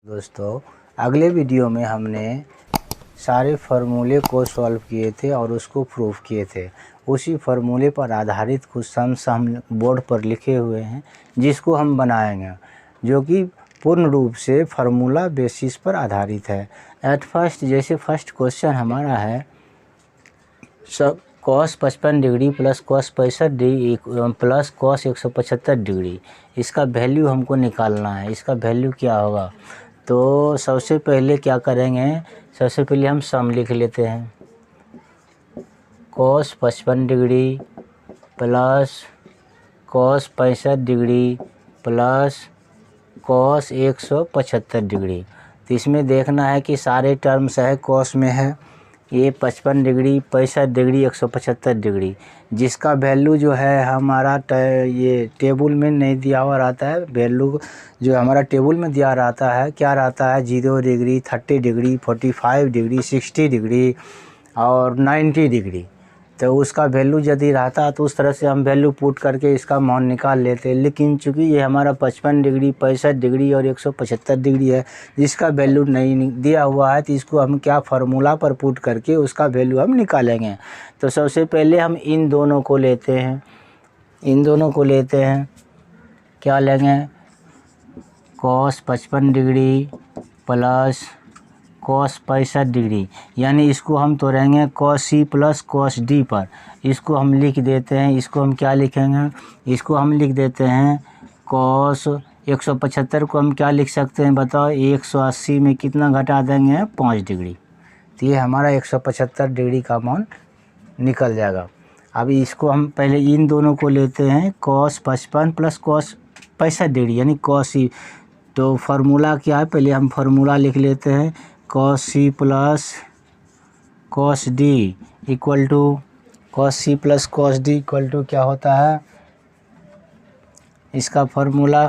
दोस्तों, अगले वीडियो में हमने सारे फार्मूले को सॉल्व किए थे और उसको प्रूफ किए थे। उसी फार्मूले पर आधारित कुछ सम्स हम बोर्ड पर लिखे हुए हैं जिसको हम बनाएंगे, जो कि पूर्ण रूप से फार्मूला बेसिस पर आधारित है। एट फर्स्ट, जैसे फर्स्ट क्वेश्चन हमारा है सब cos 55 degree plus cos 65 degree plus cos 175 degree, इसका वैल्यू हमको निकालना है। इसका वैल्यू क्या होगा? तो सबसे पहले क्या करेंगे, सबसे पहले हम सम लिख लेते हैं। cos 55 degree plus cos 65 degree plus cos 175 degree. तो इसमें देखना है कि सारे टर्म्स है cos में है, ये 55 डिग्री 65 डिग्री 175 डिग्री, जिसका वैल्यू जो है हमारा ये टेबल में नहीं दिया हुआ रहता है। वैल्यू जो हमारा टेबल में दिया रहता है क्या रहता है, 0 डिग्री 30 डिग्री 45 डिग्री 60 डिग्री और 90 डिग्री। तो उसका वैल्यू यदि रहता तो उस तरह से हम वैल्यू पुट करके इसका मान निकाल लेते हैं। लेकिन चूँकि ये हमारा 55 डिग्री 65 डिग्री और 175 डिग्री है, जिसका वैल्यू नहीं दिया हुआ है, तो इसको हम क्या फार्मूला पर पुट करके उसका वैल्यू हम निकालेंगे। तो सबसे पहले हम इन दोनों को लेते हैं, क्या लेंगे, cos 55 degree plus cos 65 degree, यानी इसको हम तोड़ेंगे cos c plus cos d पर। इसको हम लिख देते हैं, इसको हम क्या लिखेंगे, इसको हम लिख देते हैं cos 175 को हम क्या लिख सकते हैं बताओ, 180 में कितना घटा देंगे, 5 डिग्री। तो ये हमारा 175 डिग्री का मान निकल जाएगा। अब इसको हम पहले इन दोनों को लेते हैं, cos 55 प्लस cos 65 डिग्री यानी cos c। तो फार्मूला क्या है, पहले हम फार्मूला लिख लेते हैं, cos c plus cos d equal to cos c plus cos d equal to क्या होता है, इसका formula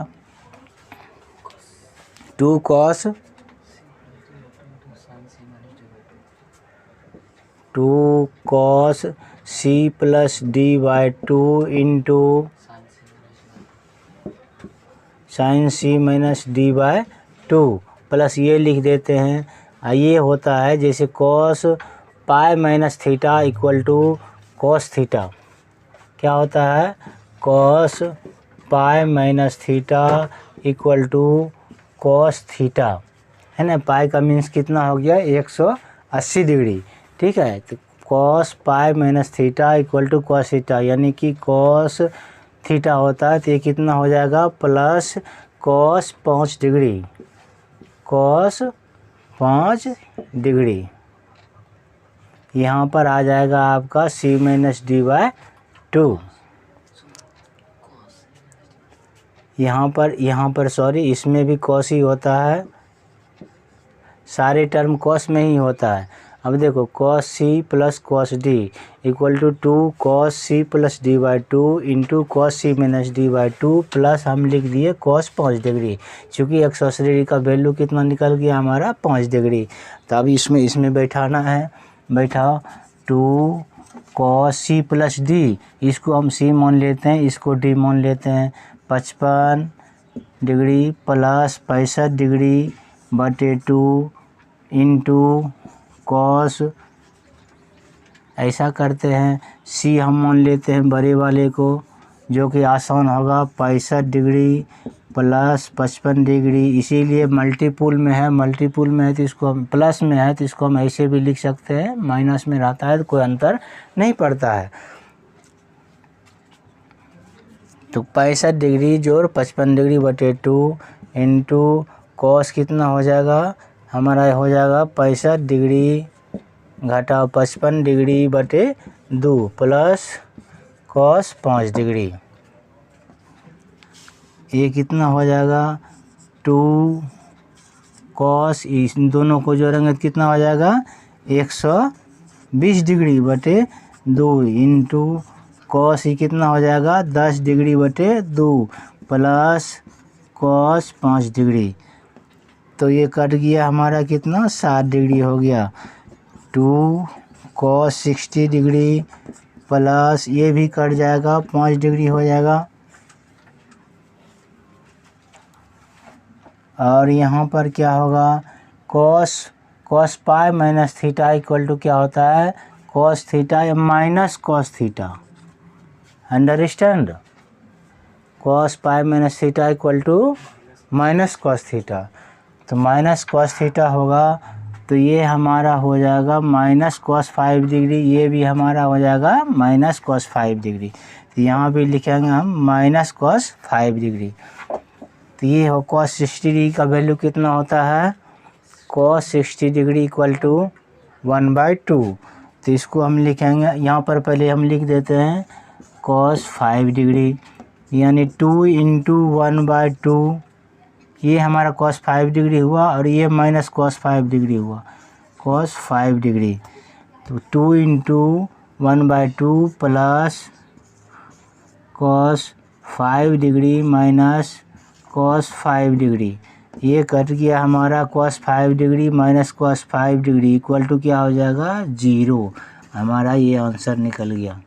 2 cos c plus d by 2 into sin c minus d by 2 plus ये लिख देते हैं, ये होता है जैसे cos pi minus theta equal to cos theta. क्या होता है, cos pi minus theta equal to cos theta, है ना। पाई का मीन्स कितना हो गया, 180 डिग्री, ठीक है। तो cos pi minus theta equal to cos theta, यानी कि cos थीटा होता है, तो ये कितना हो जाएगा, plus cos 5 degree, cos 5 degree. यहाँ पर आ जाएगा आपका c माइनस डी बाई 2। यहाँ पर सॉरी, इसमें भी cos ही होता है, सारे टर्म cos में ही होता है। अब देखो cos c plus cos d equal to 2 cos c plus d by 2 into cos c minus d by 2 plus हम लिख दिए cos 5 डिग्री। चूँकि 180 डिग्री का वैल्यू कितना निकल गया हमारा, 5 डिग्री। तो अब इसमें बैठाना है, बैठाओ 2 cos c प्लस d, इसको हम c मान लेते हैं, इसको d मान लेते हैं। 55 डिग्री प्लस 65 डिग्री बटे 2 इंटू cos, ऐसा करते हैं, c हम मान लेते हैं बड़े वाले को, जो कि आसान होगा, 65 डिग्री प्लस 55 डिग्री। इसीलिए मल्टीपुल में है तो इसको हम प्लस में है तो इसको हम ऐसे भी लिख सकते हैं, माइनस में रहता है तो कोई अंतर नहीं पड़ता है। तो 65 डिग्री जोड़ 55 डिग्री बटे 2 इंटू cos कितना हो जाएगा, हमारा हो जाएगा 65 डिग्री घटाओ 55 डिग्री बटे 2 प्लस cos 5 डिग्री। ये कितना हो जाएगा, 2 cos, इन दोनों को जोड़ेंगे तो कितना हो जाएगा, 120 डिग्री बटे 2 इंटू cos ही कितना हो जाएगा, 10 डिग्री बटे 2 प्लस cos 5 डिग्री। तो ये कट गया हमारा कितना, 7 डिग्री हो गया। 2 cos 60 डिग्री प्लस ये भी कट जाएगा, 5 डिग्री हो जाएगा। और यहाँ पर क्या होगा, cos pi minus theta equal to क्या होता है, कॉस थीटा या minus cos theta. Understand, cos pi minus theta equal to minus cos theta. तो माइनस कॉस थीटा होगा तो ये हमारा हो जाएगा माइनस कॉस 5 डिग्री, ये भी हमारा हो जाएगा माइनस कॉस 5 डिग्री। तो यहाँ भी लिखेंगे हम माइनस कॉस 5 डिग्री। तो ये हो कॉस 60 डिग्री का वैल्यू कितना होता है, कॉस 60 डिग्री इक्वल टू 1/2। तो इसको हम लिखेंगे, यहाँ पर पहले हम लिख देते हैं कॉस 5 डिग्री यानी 2 इंटू 1/2, ये हमारा कॉस 5 डिग्री हुआ और ये माइनस कॉस 5 डिग्री हुआ, कॉस 5 डिग्री। तो 2 इंटू 1/2 plus cos 5 degree minus cos 5 degree, ये कट गया हमारा cos 5 degree minus cos 5 degree equal to क्या हो जाएगा 0। हमारा ये आंसर निकल गया।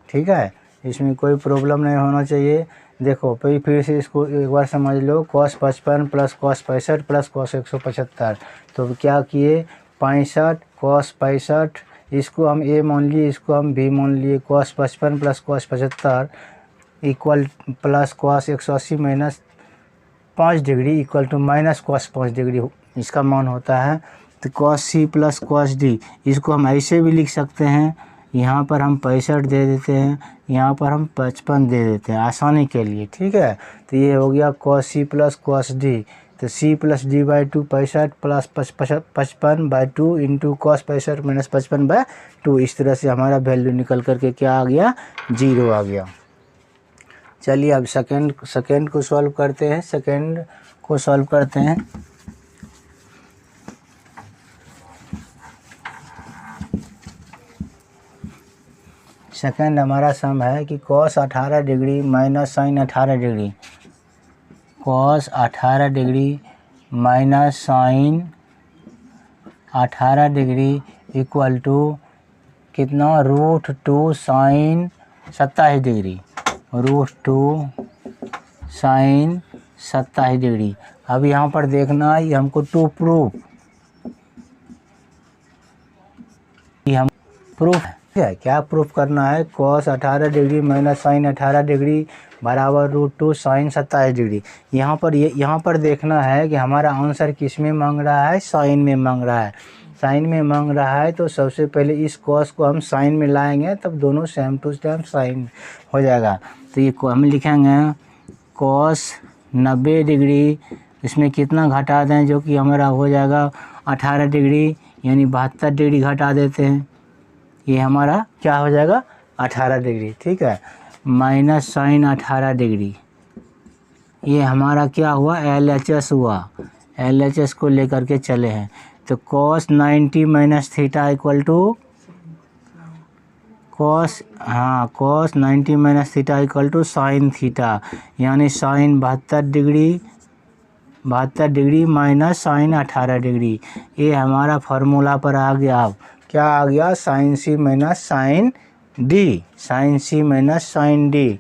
ठीक है, इसमें कोई प्रॉब्लम नहीं होना चाहिए। देखो फिर से इसको एक बार समझ लो, cos 55 plus cos 65 plus cos 175। तो क्या किए 65 कॉस 65, इसको हम ए मान लिए, इसको हम बी मान लिए, cos 55 plus cos 75 equal plus cos 180 minus 5 degree equal to minus cos 5 degree इसका मान होता है। तो cos C plus cos D, इसको हम ऐसे भी लिख सकते हैं, यहाँ पर हम 65 दे देते हैं, यहाँ पर हम 55 दे देते हैं आसानी के लिए। ठीक है, तो ये हो गया cos C plus cos D. तो C plus D by 2 65 plus 55/2 into cos 65 minus 55/2। इस तरह से हमारा वैल्यू निकल करके क्या आ गया 0 आ गया। चलिए अब सेकेंड को सॉल्व करते हैं, सेकेंड को सॉल्व करते हैं। सेकेंड हमारा सम है कि cos 18 degree minus sine 18 degree, cos 18 degree minus sine 18 degree equal to कितना √2 साइन 27 डिग्री, √2 साइन 27 डिग्री। अब यहाँ पर देखना है हमको टू प्रूफ, हम प्रूफ है क्या प्रूफ करना है, cos 18 degree minus sine 18 degree बराबर √2 साइन 27 डिग्री। यहाँ पर देखना है कि हमारा आंसर किस में मांग रहा है, साइन में मांग रहा है। साइन में मांग रहा है तो सबसे पहले इस कॉस को हम साइन में लाएंगे, तब दोनों सेम टू सेम साइन हो जाएगा। तो ये हम लिखेंगे कॉस 90 डिग्री, इसमें कितना घटा दें जो कि हमारा हो जाएगा 18 डिग्री यानी 72 डिग्री घटा देते हैं, ये हमारा क्या हो जाएगा 18 डिग्री। ठीक है, माइनस साइन 18 डिग्री, ये हमारा क्या हुआ LHS हुआ, LHS को लेकर के चले हैं। तो cos 90 minus theta equal to cos 90 minus theta equal to sine theta, यानी sine 72 degree minus sine 18 degree. ये हमारा फार्मूला पर आ गया। अब क्या आ गया sine C minus sine D, sine C minus sine D.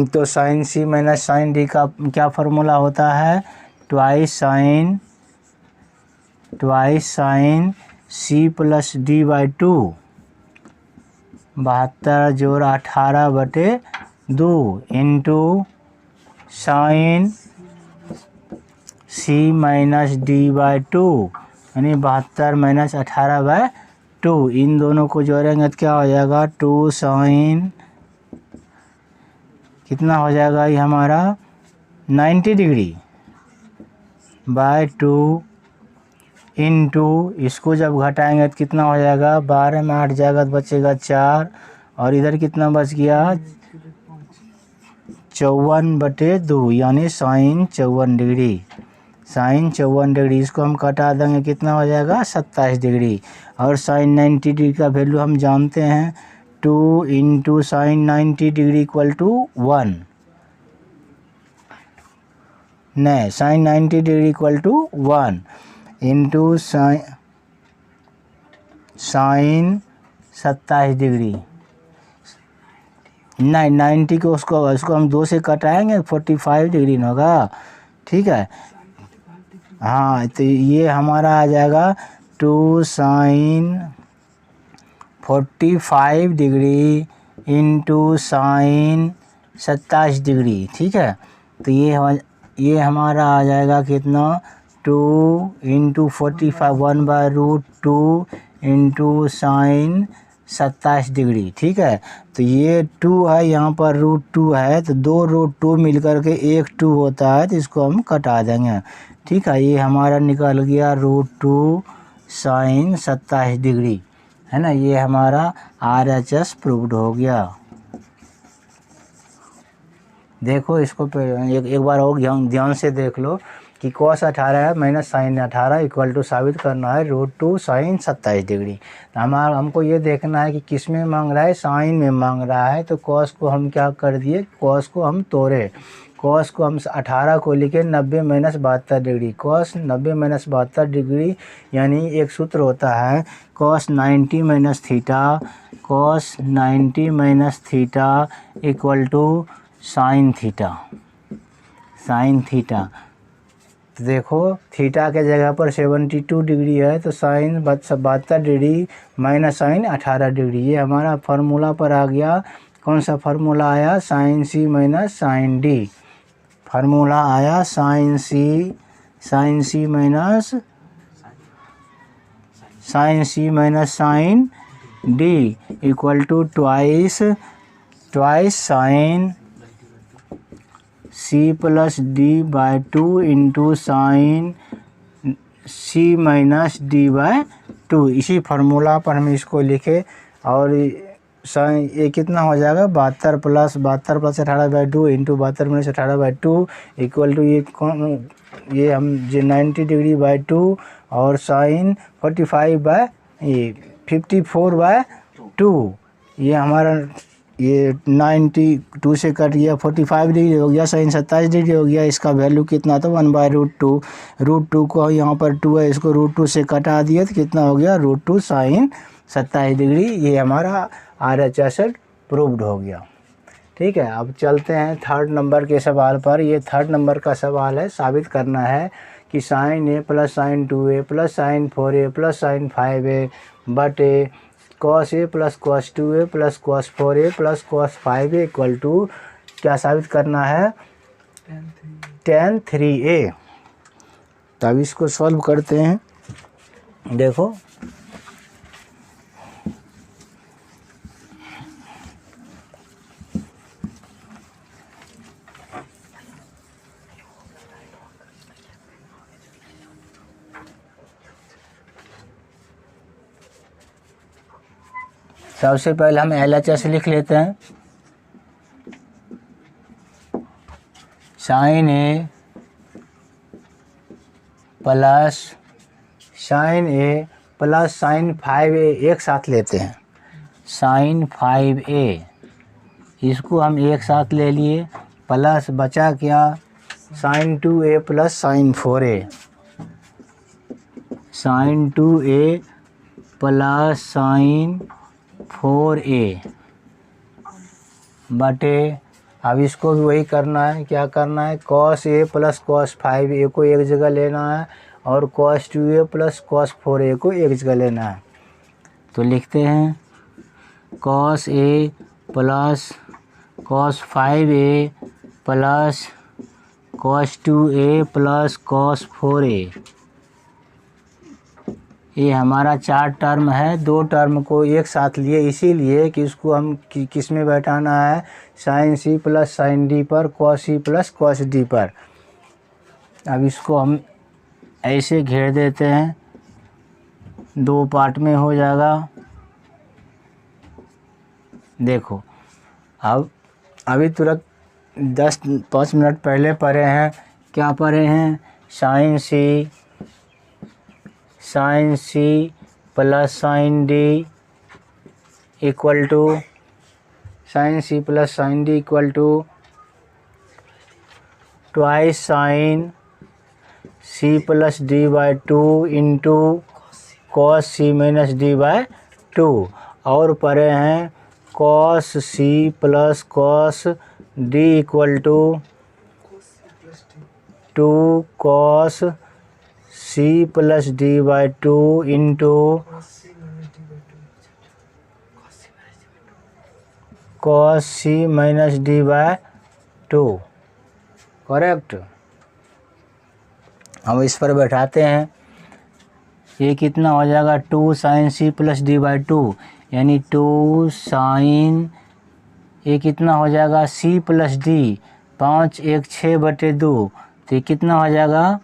तो sine C minus sine D का क्या फार्मूला होता है, twice sine C plus D by 2, 72 जोड़ 18/2 into sine C minus D by 2 यानी 72 माइनस 18/2। इन दोनों को जोड़ेंगे तो क्या हो जाएगा 2 साइन कितना हो जाएगा ये हमारा 90 डिग्री बाय 2 इंटू, इसको जब घटाएंगे तो कितना हो जाएगा 12 में 8 जाएगा तो बचेगा 4, और इधर कितना बच गया 54/2 यानी साइन 54 डिग्री, साइन 54 डिग्री। इसको हम कटा देंगे कितना हो जाएगा 27 डिग्री। और साइन 90 डिग्री का वैल्यू हम जानते हैं 2 into sine 90 degree equal to 1, नहीं sine 90 degree equal to 1 into sine 27 degree, नहीं 90 को उसको हम 2 से कटाएंगे 45 डिग्री ना होगा, ठीक है। हाँ तो ये हमारा आ जाएगा 2 sin 45 degree into sine 27 degree, ठीक है। तो ये हमारा आ जाएगा कितना 2 इंटू 45 1/√2 इंटू साइन 27 डिग्री, ठीक है। तो ये 2 है, यहाँ पर √2 है, तो 2 √2 मिल करके 1 2 होता है, तो इसको हम कटा देंगे, ठीक है। ये हमारा निकल गया √2 साइन 27 डिग्री, है ना। ये हमारा RHS प्रूव्ड हो गया। देखो इसको एक बार और ध्यान से देख लो कि cos 18 है माइनस साइन 18 इक्वल टू साबित करना है √2 साइन 27 डिग्री। तो हमको ये देखना है कि किस में मांग रहा है, साइन में मांग रहा है। तो cos को हम क्या कर दिए, cos को हम तोड़े, cos को हम 18 को लिखे 90 minus 72 degree, cos 90 minus 72 degree, यानी एक सूत्र होता है cos 90 minus theta, cos 90 minus theta equal to sine theta, sine theta. तो देखो थीटा के जगह पर 72 डिग्री है, तो sine 72 degree minus sine 18 degree, ये हमारा फार्मूला पर आ गया। कौन सा फार्मूला आया, sine C minus sine D, formula आया sine C minus sine D equal to twice sine C plus D by 2 into sine C minus D by 2। इसी formula पर हम इसको लिखे, और साइन ये कितना हो जाएगा 72 plus 18/2 into 72 minus 18/2 equal to ये हम 90 डिग्री बाई 2 और साइन 54/2। ये हमारा ये 92 से कट गया 45 डिग्री हो गया, साइन 27 डिग्री हो गया। इसका वैल्यू कितना था 1/√2, √2 को यहाँ पर 2 है, इसको √2 से कटा दिया तो कितना हो गया √2 साइन 27 डिग्री। ये हमारा RHS प्रूव्ड हो गया, ठीक है। अब चलते हैं 3rd नंबर के सवाल पर। ये 3rd नंबर का सवाल है, साबित करना है कि sine A plus sine 2A plus sine 4A plus sine 5A बटे cos A plus cos 2A plus cos 4A plus cos 5A equal to क्या साबित करना है, tan 3A। तब इसको सॉल्व करते हैं। देखो सबसे पहले हम LHS लिख लेते हैं। Sign A plus sine 5A एक साथ लेते हैं, साइन 5A इसको हम एक साथ ले लिए, प्लस बचा क्या sine 2A plus sine 4A, sine 2A plus sine 4A बटे, अब इसको भी वही करना है, क्या करना है cos A plus cos 5A को एक जगह लेना है और cos 2A plus cos 4A को एक जगह लेना है। तो लिखते हैं cos A plus cos 5A plus cos 2A plus cos 4A। ये हमारा 4 टर्म है, 2 टर्म को एक साथ लिए इसीलिए कि इसको हम किस में बैठाना है, sine C plus sine D पर, cos C plus cos D पर। अब इसको हम ऐसे घेर देते हैं, 2 पार्ट में हो जाएगा। देखो अब अभी तुरंत 5 मिनट पहले पढ़े हैं, क्या पढ़े हैं, sine C plus sine D equal to sine C plus sine D equal to twice sine C plus D by 2 into cos C minus D by 2। और पढ़े हैं cos C plus cos D equal to 2 cos C plus D by 2 into cos C minus D by 2। Correct. हम इस पर बैठाते हैं, ये कितना हो जाएगा 2 sine C plus D by 2, यानी 2 साइन, ये कितना हो जाएगा सी प्लस डी, 5 1 6/2, तो ये कितना हो जाएगा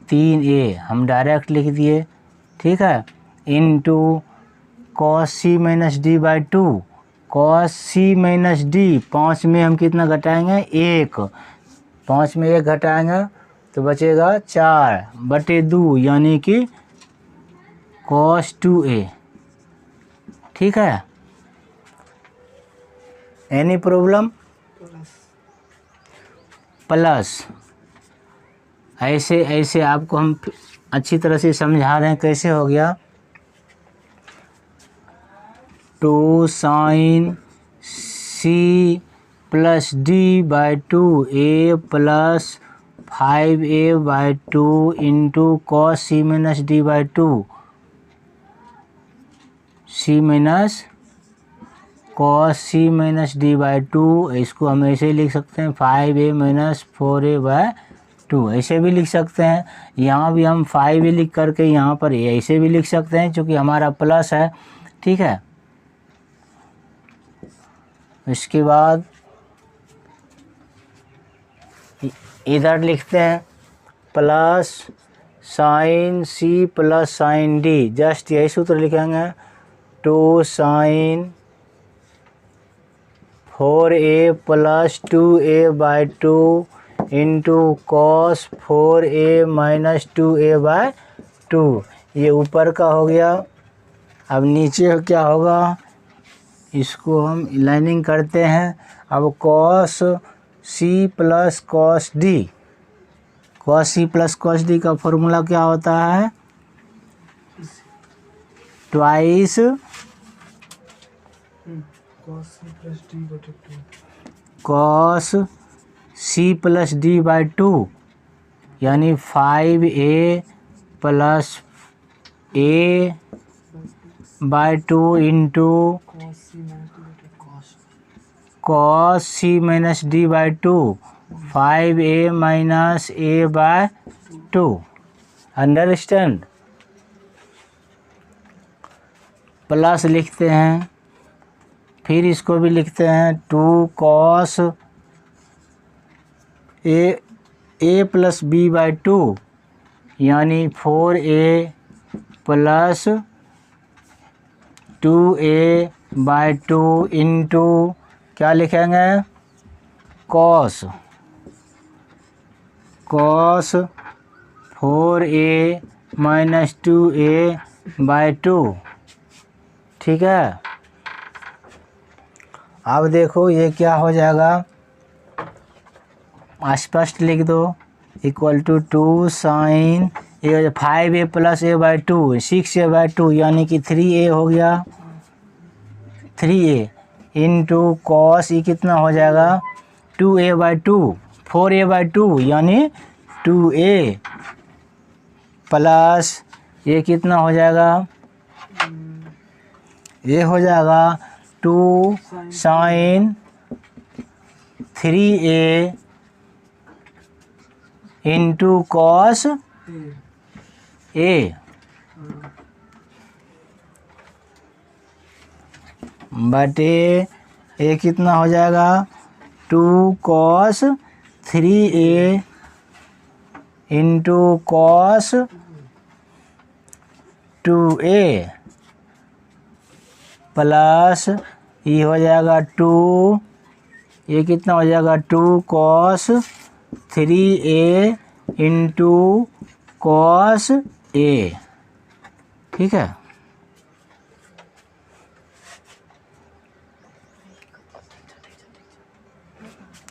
3a, हम डायरेक्ट लिख दिए। ठीक है, into cos C minus D by 2, cos C minus D, 5 में हम कितना घटाएंगे 1, 5 में 1 घटाएंगे तो बचेगा 4/2, यानी कि कॉस 2a। ठीक है, एनी प्रॉब्लम? प्लस ऐसे ऐसे आपको हम अच्छी तरह से समझा रहे हैं। कैसे हो गया 2 sine C plus D by 2a plus 5a/2 into cos C minus D by 2, C minus cos C minus D by 2, इसको हम ऐसे ही लिख सकते हैं 5a माइनस 4a/2, ऐसे भी लिख सकते हैं। यहाँ भी हम 5a लिख करके यहाँ पर ऐसे भी लिख सकते हैं, क्योंकि हमारा प्लस है। ठीक है, इसके बाद इधर लिखते हैं plus sine C plus sine D, just यही सूत्र लिखेंगे 2 sine 4a plus 2a/2 into cos 4a minus 2a/2। ये ऊपर का हो गया। अब नीचे क्या होगा, इसको हम लाइनिंग करते हैं। अब cos C plus cos D, cos C plus cos D का फॉर्मूला क्या होता है, twice cos C plus D by 2, यानी 5a plus a/2 into cos C minus D by 2, 5a minus a/2। Understand? Plus लिखते हैं, फिर इसको भी लिखते हैं 2 cos a plus b by 2, यानी 4a प्लस 2a/2 इंटू क्या लिखेंगे कॉस 4a माइनस 2a/2। ठीक है, अब देखो ये क्या हो जाएगा, स्पष्ट लिख दो, equal to 2 sign 5a plus a/2, 6a/2, यानी कि 3a हो गया, 3a इंटू कॉस, ये कितना हो जाएगा 2a/2, 4a/2 यानी 2a प्लस ये कितना हो जाएगा, ये हो जाएगा 2 sign 3a into cos a बटे ये कितना हो जाएगा 2 cos 3a into cos 2a plus ये हो जाएगा 2, ये कितना हो जाएगा 2 cos 3a into cos a। ठीक है,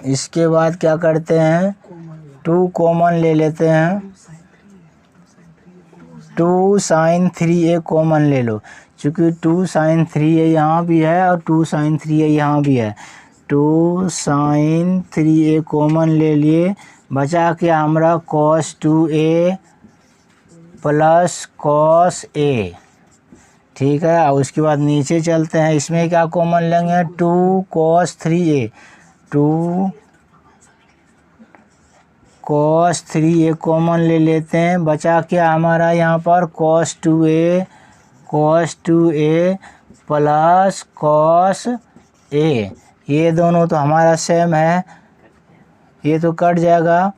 इसके बाद क्या करते हैं 2 कॉमन ले लेते हैं, 2 साइन 3a कॉमन ले लो, चूँकि 2 sin 3a यहाँ भी है और 2 sin 3a यहाँ भी है, 2 sin 3a कॉमन ले लिए, बचा क्या हमारा cos 2a plus cos a। ठीक है, और उसके बाद नीचे चलते हैं, इसमें क्या कॉमन लेंगे 2 cos 3a, 2 cos 3a common ले लेते हैं, बचा क्या हमारा यहाँ पर cos 2a plus cos a। ये दोनों तो हमारा सेम है, ये तो कट जाएगा,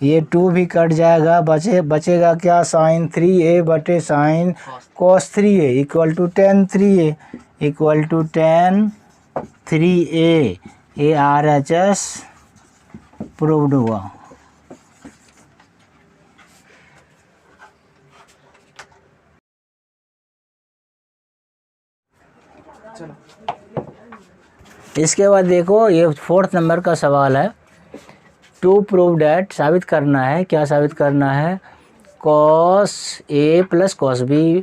ये 2 भी कट जाएगा, बचेगा क्या sin 3a बटे sin cos 3a equal to tan 3a equal to tan 3a। ये RHS प्रूव्ड हुआ। इसके बाद देखो ये 4th नंबर का सवाल है, टू प्रूव डैट, साबित करना है, क्या साबित करना है, cos a plus cos b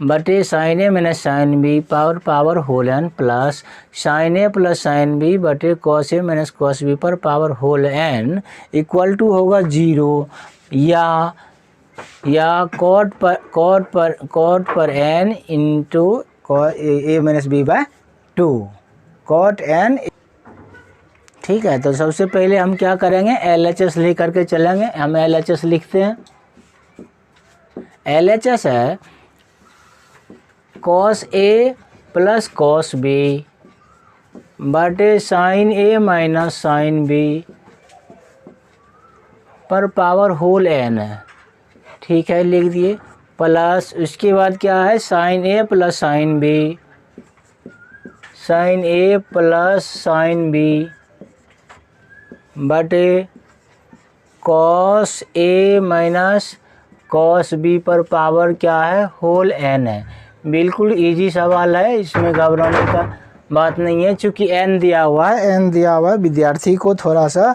बटे sin a minus sin b power whole n plus sin a plus sin b बटे cos a minus cos b पर power whole n equal to होगा 0 या cot पर n into a minus b by 2 cot n। ठीक है, तो सबसे पहले हम क्या करेंगे, LHS ले करके चलेंगे। हम LHS लिखते हैं, LHS है cos a plus cos b बटे sin a minus sin b पर पावर होल n है। ठीक है, लिख दिए, प्लस उसके बाद क्या है sin a plus sin b, sin a plus sin b बटे cos a minus cos b पर पावर क्या है होल n है। बिल्कुल इजी सवाल है, इसमें घबराने का बात नहीं है, क्योंकि n दिया हुआ है विद्यार्थी को थोड़ा सा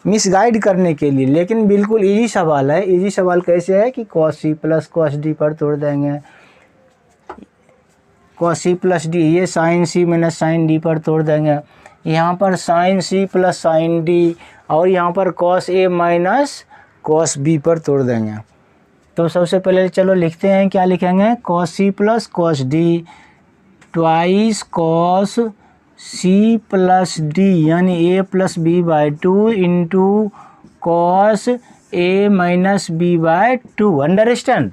मिसगाइड करने के लिए, लेकिन बिल्कुल इजी सवाल है। इजी सवाल कैसे है कि cos c plus cos d पर तोड़ देंगे, cos c प्लस d, ये sin c minus sin d पर तोड़ देंगे, यहाँ पर sin c plus sin d और यहाँ पर cos a minus cos b पर तोड़ देंगे। तो सबसे पहले चलो लिखते हैं, क्या लिखेंगे, cos c plus cos d twice cos c plus d यानी a plus b by 2 into cos a minus b by 2, understand,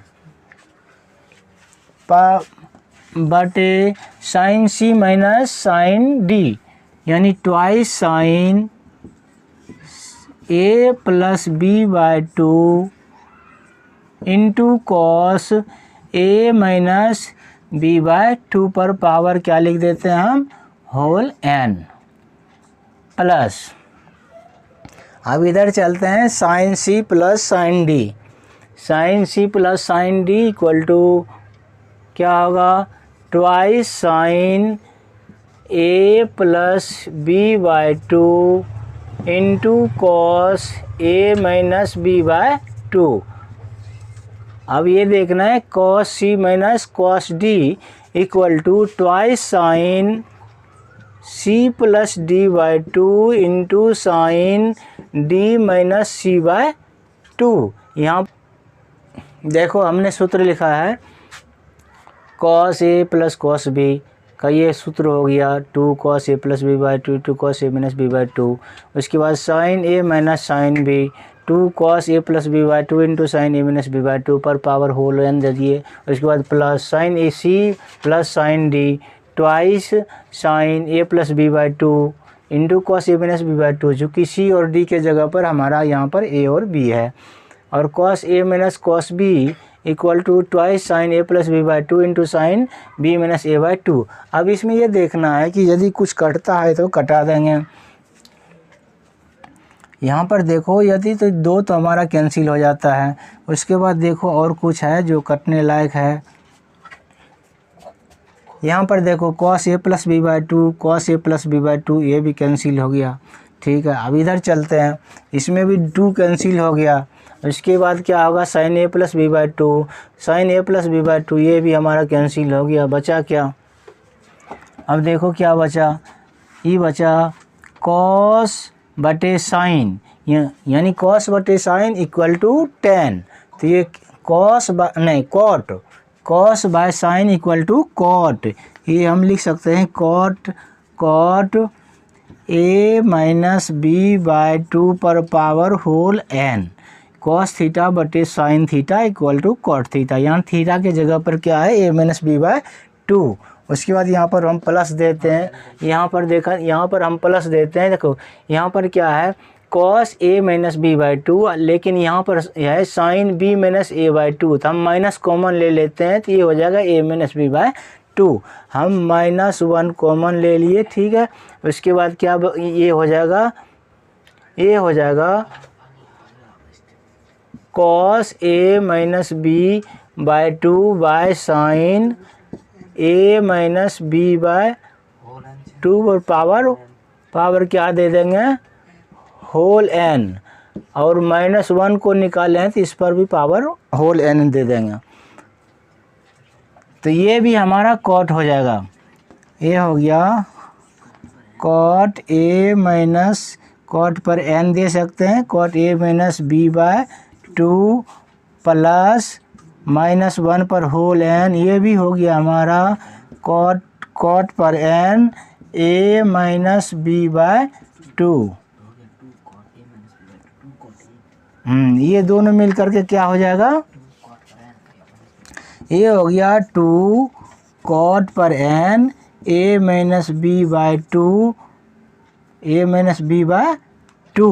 बटे sin c minus sin d यानी twice sin a plus b by 2 into cos a minus b by 2 पर power क्या लिख देते हैं हम whole n plus, अब इधर चलते हैं sin c plus sin d, sin c plus sin d equal to क्या होगा twice sin a plus b by 2 into cos a minus b by 2। अब ये देखना है cos c minus cos d equal to twice sin c plus d by 2 into sin d minus c by 2। यहाँ देखो हमने सूत्र लिखा है cos a plus cos b का, ये सूत्र हो गया 2 cos a plus b by 2 2 cos a minus b by 2। उसके बाद sin a minus sin b 2 cos a plus b by 2 into sine a minus b by 2 पर power whole n दे दिए। उसके बाद plus sin a c plus sin d twice sin a plus b by 2 into cos a minus b by 2, जो कि c और d के जगह पर हमारा यहाँ पर a और b है, और cos a minus cos b equal to twice sin a plus b by 2 into sine b minus a by 2। अब इसमें ये देखना है कि यदि कुछ कटता है तो कटा देंगे। यहाँ पर देखो यदि तो 2 तो हमारा कैंसिल हो जाता है। उसके बाद देखो और कुछ है जो कटने लायक है। यहाँ पर देखो cos a plus b by 2 cos a plus b by 2 ये भी कैंसिल हो गया। ठीक है, अब इधर चलते हैं, इसमें भी 2 कैंसिल हो गया। उसके बाद क्या होगा sine A plus B by two, sine A plus B by two ये भी हमारा कैंसिल हो गया। बचा क्या, अब देखो क्या बचा, ये बचा कॉस बटे साइन, यानी कॉस बटे साइन इक्वल टू टेन। तो ये कॉस नहीं cot, cos by sine equal to cot, ये हम लिख सकते हैं cot A minus B by two पर power whole n, cos theta बटे sine theta equal to cot theta. यहाँ थीटा के जगह पर क्या है A minus B by two. उसके बाद यहाँ पर हम प्लस देते हैं, यहाँ पर देखा, यहाँ पर हम प्लस देते हैं। देखो यहाँ पर क्या है cos A minus B by two, लेकिन यहाँ पर है sine B minus A by two, तो हम माइनस कॉमन ले लेते हैं तो ये हो जाएगा ए माइनस बी बाई टू। हम -1 कॉमन ले लिए, ठीक है। उसके बाद क्या ये हो जाएगा, ये हो जाएगा cos A minus B by two by sine A minus B by two और पावर क्या दे देंगे होल एन, और -1 को निकालें तो इस पर भी पावर होल एन दे देंगे। तो ये भी हमारा कॉट हो जाएगा, ये हो गया कॉट ए माइनस, कॉट पर एन दे सकते हैं, cot A minus B by two plus -1 पर होल एन, ये भी हो गया हमारा कॉट पर n A minus B by two. ये दोनों मिल करके क्या हो जाएगा, ये हो गया 2 कॉट पर n A minus B by two, A minus B by two.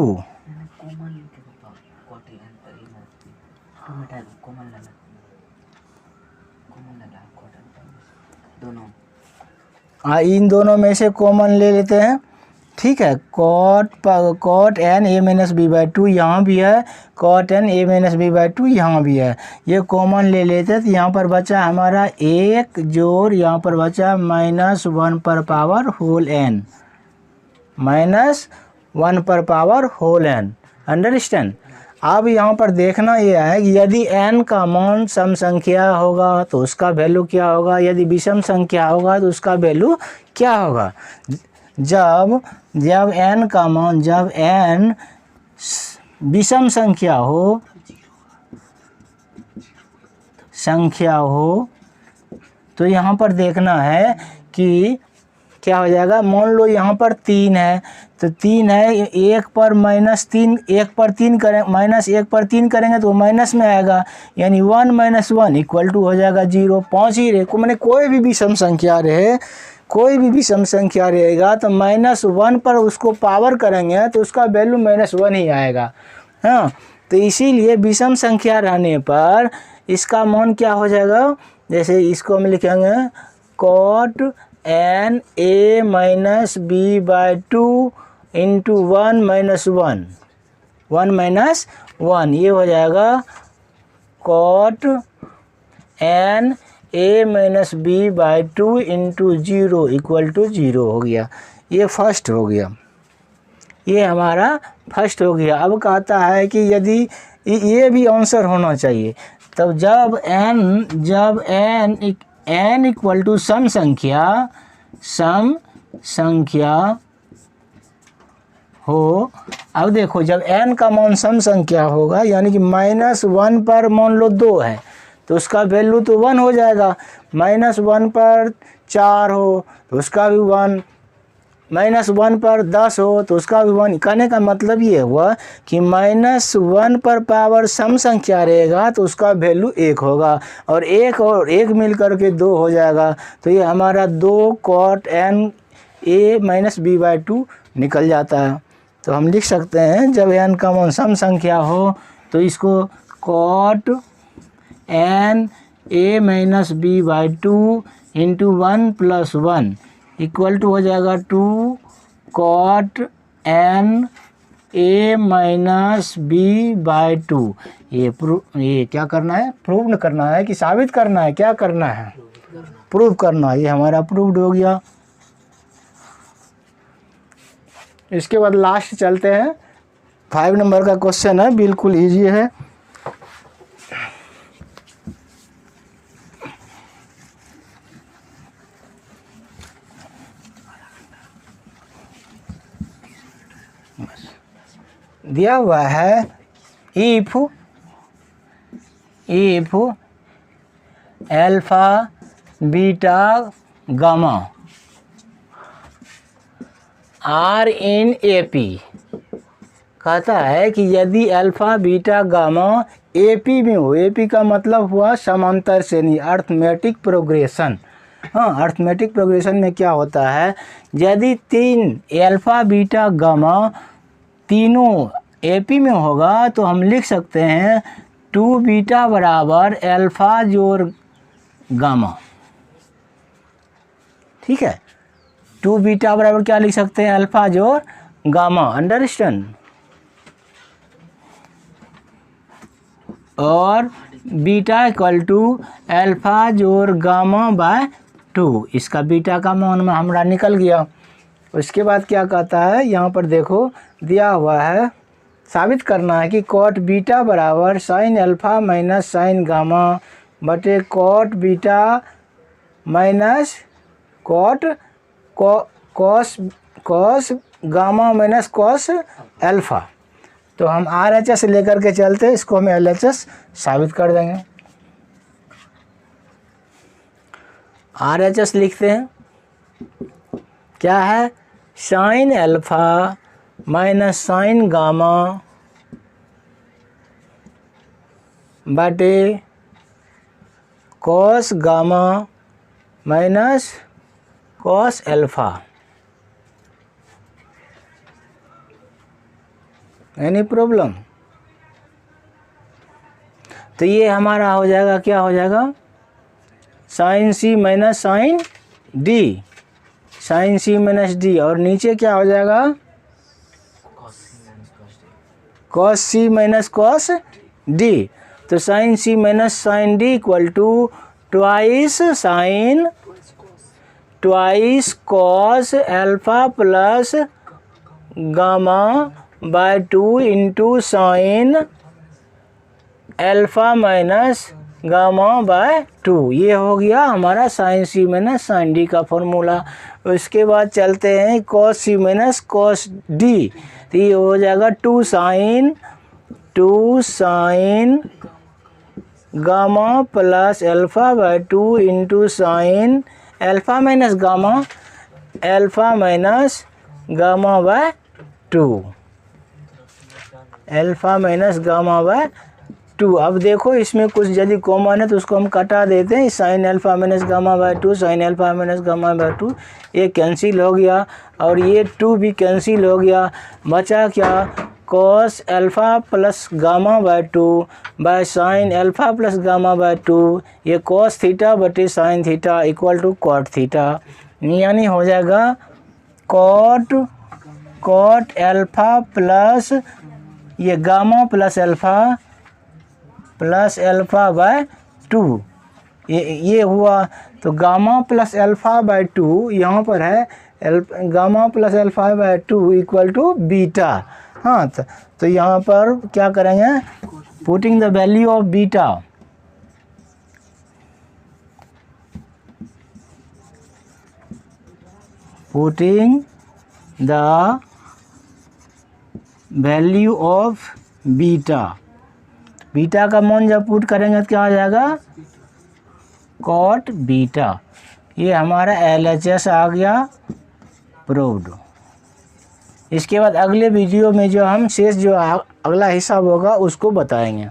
इन दोनों में से कॉमन ले लेते हैं, ठीक है। Cot n A minus B by two यहाँ भी है, cot n A minus B by two यहाँ भी है, ये कॉमन ले लेते हैं। तो यहाँ पर बचा हमारा एक जोड़, यहाँ पर बचा -1 पर पावर होल एन, -1 पर पावर होल एन, अंडरस्टैंड। अब यहाँ पर देखना ये है कि यदि n का मान सम संख्या होगा तो उसका वैल्यू क्या होगा, यदि विषम संख्या होगा तो उसका वैल्यू क्या होगा। जब n का मान, जब n विषम संख्या हो तो यहाँ पर देखना है कि क्या हो जाएगा। मान लो यहाँ पर 3 है, तो 3 है, 1 पर -3, 1 पर 3 करें, -1 पर 3 करेंगे तो माइनस में आएगा, यानी 1 - 1 इक्वल टू हो जाएगा 0। 5 ही रहे को, मैंने कोई भी विषम संख्या रहे, कोई भी विषम संख्या रहेगा तो -1 पर उसको पावर करेंगे तो उसका वैल्यू -1 ही आएगा। हाँ, तो इसीलिए विषम संख्या रहने पर इसका मान क्या हो जाएगा, जैसे इसको हम लिखेंगे cot n A minus B by two into 1 - 1, ये हो जाएगा cot n A minus B by two into 0 equal to 0 हो गया। ये फर्स्ट हो गया, ये हमारा फर्स्ट हो गया। अब कहता है कि यदि ये भी आंसर होना चाहिए, तब जब n इक्वल टू सम संख्या हो। अब देखो जब n का मान सम संख्या होगा, यानी कि -1 पर मान लो 2 है तो उसका वैल्यू तो 1 हो जाएगा, -1 पर 4 हो तो उसका भी 1, -1 पर 10 हो तो उसका भी 1। कहने का मतलब ये हुआ कि -1 पर पावर सम संख्या रहेगा तो उसका वैल्यू 1 होगा, और 1 मिल करके 2 हो जाएगा। तो ये हमारा 2 cot n A minus B by two निकल जाता है। तो हम लिख सकते हैं जब n का मान सम संख्या हो तो इसको cot n A minus B by two into 1 + 1 equal to हो जाएगा 2 cot n A minus B by two. ये क्या करना है, प्रूव करना है कि साबित करना है, क्या करना है, प्रूव करना है। ये हमारा प्रूव्ड हो गया। इसके बाद लास्ट चलते हैं, 5 नंबर का क्वेश्चन है, बिल्कुल इजी है। दिया हुआ है if alpha beta gamma are in AP, कहता है कि यदि अल्फा बीटा गामा एपी में हो, एपी का मतलब हुआ समांतर श्रेणी, अर्थमेटिक प्रोग्रेशन। हाँ, अर्थमेटिक प्रोग्रेशन में क्या होता है, यदि तीन अल्फा बीटा गामा तीनों एपी में होगा तो हम लिख सकते हैं 2 बीटा बराबर अल्फा जोड़ गामा। ठीक है, 2 बीटा बराबर क्या लिख सकते हैं, अल्फा जोड़ गामा। अंडरस्टैंड। और बीटा इक्वल टू अल्फा जोड़ गामा बाय 2, इसका बीटा का मान हमारा निकल गया। उसके बाद क्या कहता है, यहाँ पर देखो दिया हुआ है, साबित करना है कि कॉट बीटा बराबर sine alpha minus sine gamma बटे cot beta minus cot cos gamma minus cos alpha. तो हम RHS लेकर के चलते, इसको हम LHS साबित कर देंगे। RHS लिखते हैं, क्या है, sine alpha minus sine gamma बटे cos gamma minus cos alpha. Any problem? तो ये हमारा हो जाएगा, क्या हो जाएगा, sine C minus sine D, sine C minus D, और नीचे क्या हो जाएगा, cos C minus cos D. तो sine C minus sine D equal to twice sine twice cos alpha plus gamma by 2 into sine alpha minus gamma by 2। ये हो गया हमारा sine C minus sine D का formula. उसके बाद चलते हैं cos C minus cos D, तो ये हो जाएगा 2 sine gamma plus alpha by 2 into sine alpha minus gamma by 2, alpha minus gamma by 2। अब देखो इसमें कुछ यदि कॉमन है तो उसको हम कटा देते हैं, sine alpha minus gamma by 2, sine alpha minus gamma by 2, ये कैंसिल हो गया और ये 2 भी कैंसिल हो गया। बचा क्या, cos alpha plus gamma by 2 by sine alpha plus gamma by 2, ये कॉस थीटा बटे sine theta equal to cot theta, यानी हो जाएगा कॉट अल्फा प्लस ये गामा प्लस अल्फा बाय 2, ये हुआ। तो गामा प्लस अल्फा बाय 2 यहाँ पर है, gamma plus alpha by 2 equal to beta. हाँ, तो यहाँ पर क्या करेंगे, putting the value of beta, putting the value of beta, beta का मान जब पुट करेंगे तो क्या हो जाएगा, कॉट बीटा। ये हमारा LHS आ गया प्रूव्ड। इसके बाद अगले वीडियो में जो हम शेष जो अगला हिसाब होगा उसको बताएंगे।